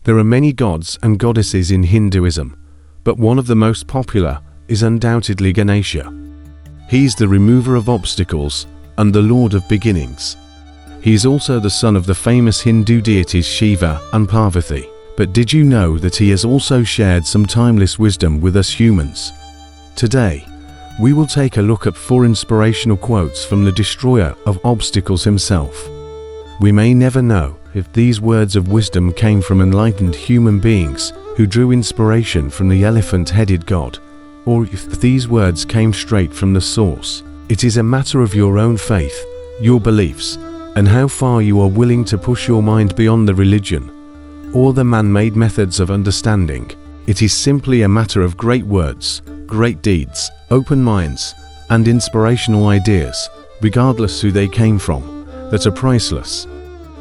There are many gods and goddesses in Hinduism, but one of the most popular is undoubtedly Ganesha. He's the remover of obstacles and the Lord of beginnings. He is also the son of the famous Hindu deities Shiva and Parvati. But did you know that he has also shared some timeless wisdom with us humans? Today, we will take a look at 4 inspirational quotes from the destroyer of obstacles himself. We may never know if these words of wisdom came from enlightened human beings who drew inspiration from the elephant-headed god, or if these words came straight from the source. It is a matter of your own faith, your beliefs, and how far you are willing to push your mind beyond the religion or the man-made methods of understanding. It is simply a matter of great words, great deeds, open minds, and inspirational ideas, regardless who they came from, that are priceless.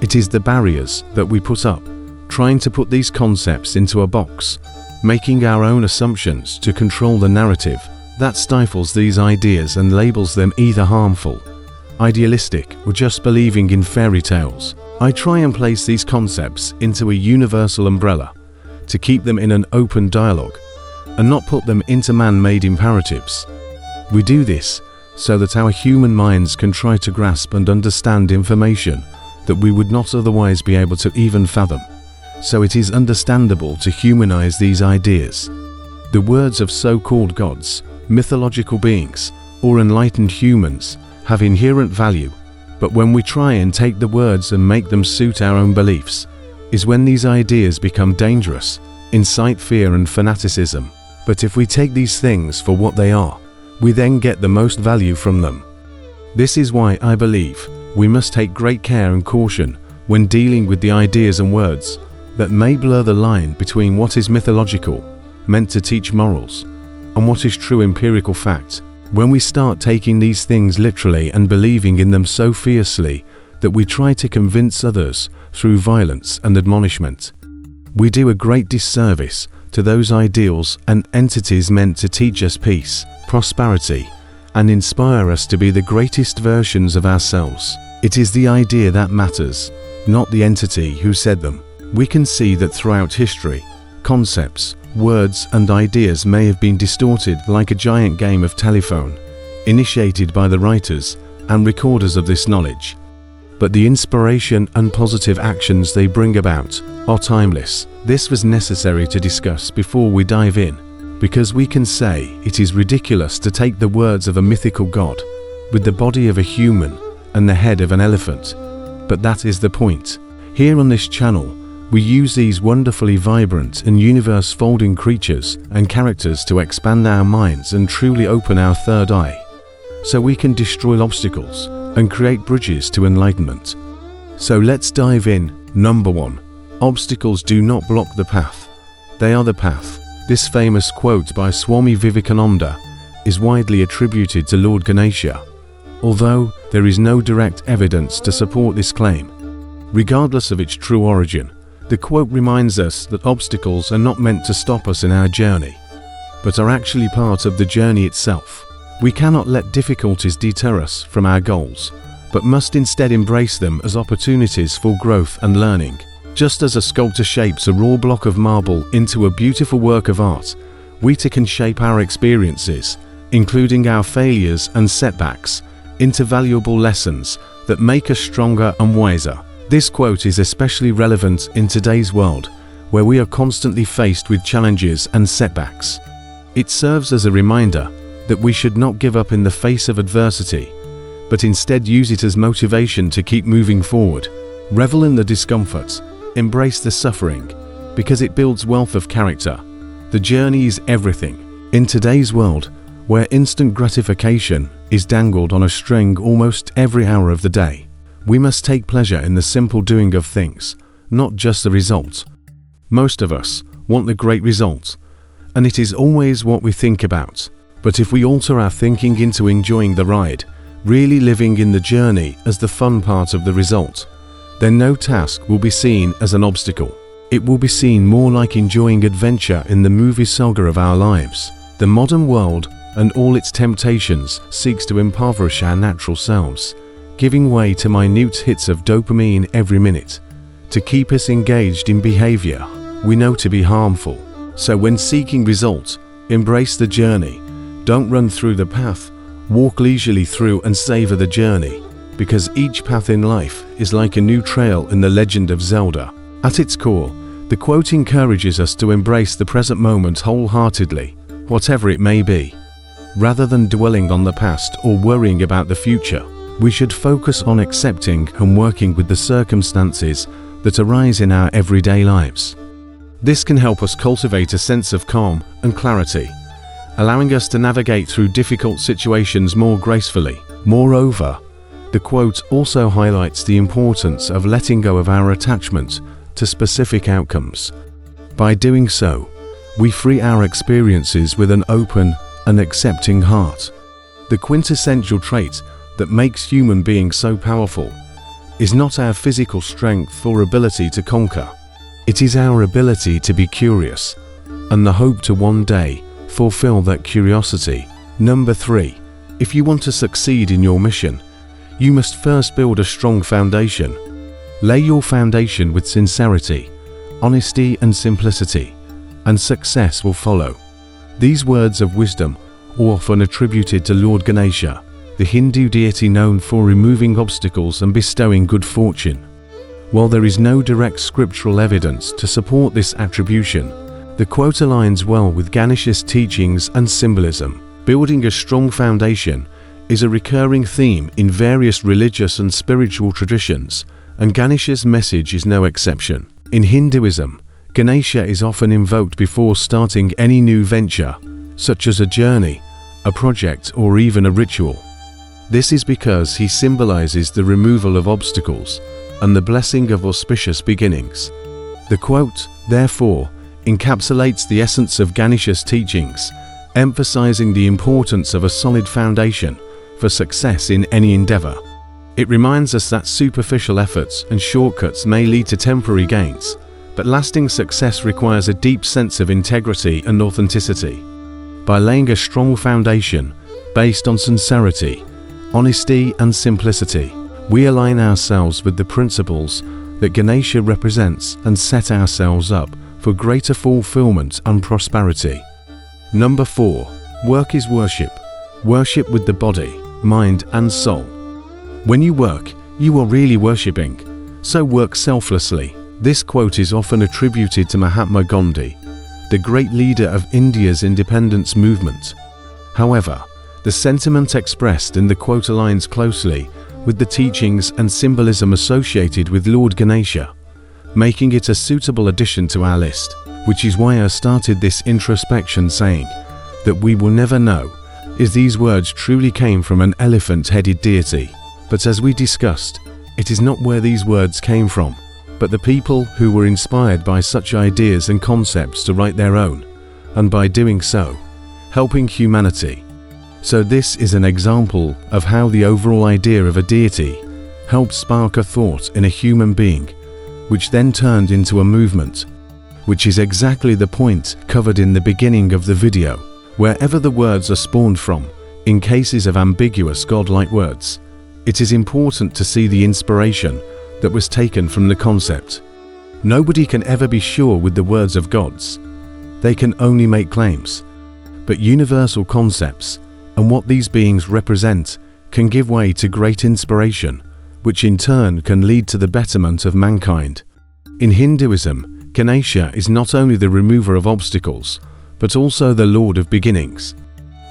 It is the barriers that we put up, trying to put these concepts into a box, making our own assumptions to control the narrative, that stifles these ideas and labels them either harmful, idealistic, or just believing in fairy tales. I try and place these concepts into a universal umbrella to keep them in an open dialogue and not put them into man-made imperatives. We do this so that our human minds can try to grasp and understand information that we would not otherwise be able to even fathom. So it is understandable to humanize these ideas. The words of so-called gods, mythological beings, or enlightened humans have inherent value, but when we try and take the words and make them suit our own beliefs, is when these ideas become dangerous, incite fear and fanaticism. But if we take these things for what they are, we then get the most value from them. This is why I believe we must take great care and caution when dealing with the ideas and words that may blur the line between what is mythological, meant to teach morals, and what is true empirical fact. When we start taking these things literally and believing in them so fiercely that we try to convince others through violence and admonishment, we do a great disservice to those ideals and entities meant to teach us peace, prosperity, and inspire us to be the greatest versions of ourselves. It is the idea that matters, not the entity who said them. We can see that throughout history, concepts, words and ideas may have been distorted like a giant game of telephone, initiated by the writers and recorders of this knowledge. But the inspiration and positive actions they bring about are timeless. This was necessary to discuss before we dive in, because we can say it is ridiculous to take the words of a mythical god with the body of a human and the head of an elephant. But that is the point. Here on this channel, we use these wonderfully vibrant and universe-folding creatures and characters to expand our minds and truly open our third eye, so we can destroy obstacles and create bridges to enlightenment. So let's dive in. Number 1. Obstacles do not block the path. They are the path. This famous quote by Swami Vivekananda is widely attributed to Lord Ganesha, although there is no direct evidence to support this claim. Regardless of its true origin, the quote reminds us that obstacles are not meant to stop us in our journey, but are actually part of the journey itself. We cannot let difficulties deter us from our goals, but must instead embrace them as opportunities for growth and learning. Just as a sculptor shapes a raw block of marble into a beautiful work of art, we too can shape our experiences, including our failures and setbacks, into valuable lessons that make us stronger and wiser. This quote is especially relevant in today's world, where we are constantly faced with challenges and setbacks. It serves as a reminder that we should not give up in the face of adversity, but instead use it as motivation to keep moving forward. Revel in the discomfort, embrace the suffering, because it builds wealth of character. The journey is everything. In today's world, where instant gratification is dangled on a string almost every hour of the day, we must take pleasure in the simple doing of things, not just the result. Most of us want the great result, and it is always what we think about. But if we alter our thinking into enjoying the ride, really living in the journey as the fun part of the result, then no task will be seen as an obstacle. It will be seen more like enjoying adventure in the movie saga of our lives. The modern world and all its temptations seeks to impoverish our natural selves, giving way to minute hits of dopamine every minute, to keep us engaged in behavior we know to be harmful. So when seeking results, embrace the journey. Don't run through the path. Walk leisurely through and savor the journey, because each path in life is like a new trail in the legend of Zelda. At its core, the quote encourages us to embrace the present moment wholeheartedly, whatever it may be. Rather than dwelling on the past or worrying about the future, we should focus on accepting and working with the circumstances that arise in our everyday lives. This can help us cultivate a sense of calm and clarity, allowing us to navigate through difficult situations more gracefully. Moreover, the quote also highlights the importance of letting go of our attachment to specific outcomes. By doing so, we free our experiences with an open and accepting heart. The quintessential trait that makes human beings so powerful is not our physical strength or ability to conquer. It is our ability to be curious and the hope to one day fulfill that curiosity. Number 3. If you want to succeed in your mission, you must first build a strong foundation. Lay your foundation with sincerity, honesty and simplicity, and success will follow. These words of wisdom are often attributed to Lord Ganesha, the Hindu deity known for removing obstacles and bestowing good fortune. While there is no direct scriptural evidence to support this attribution, the quote aligns well with Ganesha's teachings and symbolism. Building a strong foundation is a recurring theme in various religious and spiritual traditions, and Ganesha's message is no exception. In Hinduism, Ganesha is often invoked before starting any new venture, such as a journey, a project, or even a ritual. This is because he symbolizes the removal of obstacles and the blessing of auspicious beginnings. The quote, therefore, encapsulates the essence of Ganesha's teachings, emphasizing the importance of a solid foundation for success in any endeavor. It reminds us that superficial efforts and shortcuts may lead to temporary gains, but lasting success requires a deep sense of integrity and authenticity. By laying a strong foundation based on sincerity, honesty and simplicity, we align ourselves with the principles that Ganesha represents and set ourselves up for greater fulfillment and prosperity. Number 4. Work is worship. Worship with the body, mind and soul. When you work, you are really worshipping, so work selflessly. This quote is often attributed to Mahatma Gandhi, the great leader of India's independence movement. However, the sentiment expressed in the quote aligns closely with the teachings and symbolism associated with Lord Ganesha, making it a suitable addition to our list, which is why I started this introspection saying that we will never know if these words truly came from an elephant-headed deity. But as we discussed, it is not where these words came from, but the people who were inspired by such ideas and concepts to write their own, and by doing so, helping humanity. So this is an example of how the overall idea of a deity helped spark a thought in a human being, which then turned into a movement, which is exactly the point covered in the beginning of the video. Wherever the words are spawned from, in cases of ambiguous godlike words, it is important to see the inspiration that was taken from the concept. Nobody can ever be sure with the words of gods. They can only make claims. But universal concepts and what these beings represent can give way to great inspiration, which in turn can lead to the betterment of mankind. In Hinduism, Ganesha is not only the remover of obstacles, but also the Lord of beginnings.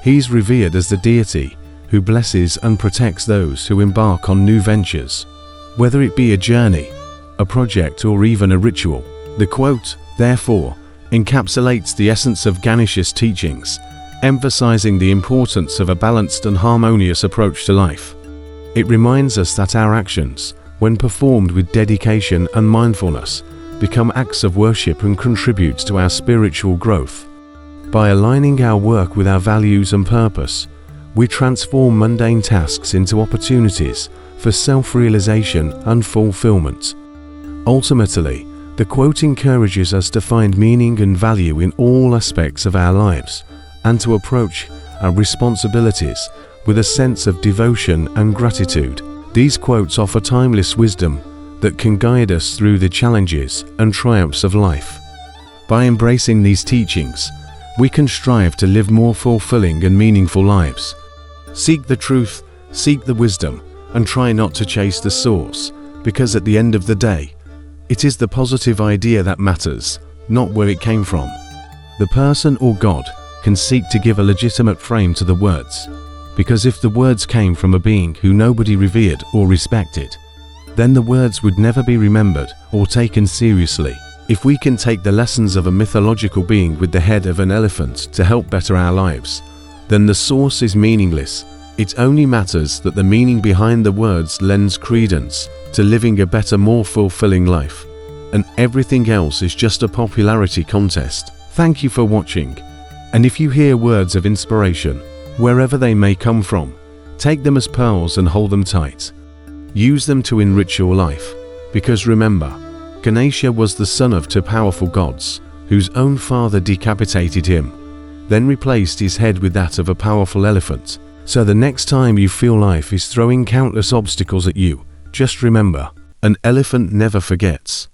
He is revered as the deity who blesses and protects those who embark on new ventures, whether it be a journey, a project, or even a ritual. The quote, therefore, encapsulates the essence of Ganesha's teachings, emphasizing the importance of a balanced and harmonious approach to life. It reminds us that our actions, when performed with dedication and mindfulness, become acts of worship and contribute to our spiritual growth. By aligning our work with our values and purpose, we transform mundane tasks into opportunities for self-realization and fulfillment. Ultimately, the quote encourages us to find meaning and value in all aspects of our lives, and to approach our responsibilities with a sense of devotion and gratitude. These quotes offer timeless wisdom that can guide us through the challenges and triumphs of life. By embracing these teachings, we can strive to live more fulfilling and meaningful lives. Seek the truth, seek the wisdom, and try not to chase the source, because at the end of the day, it is the positive idea that matters, not where it came from. The person or God can seek to give a legitimate frame to the words, because if the words came from a being who nobody revered or respected, then the words would never be remembered or taken seriously. If we can take the lessons of a mythological being with the head of an elephant to help better our lives, then the source is meaningless. It only matters that the meaning behind the words lends credence to living a better, more fulfilling life, and everything else is just a popularity contest. Thank you for watching, and if you hear words of inspiration, wherever they may come from, take them as pearls and hold them tight. Use them to enrich your life, because remember, Ganesha was the son of two powerful gods, whose own father decapitated him, then replaced his head with that of a powerful elephant. So the next time you feel life is throwing countless obstacles at you, just remember, an elephant never forgets.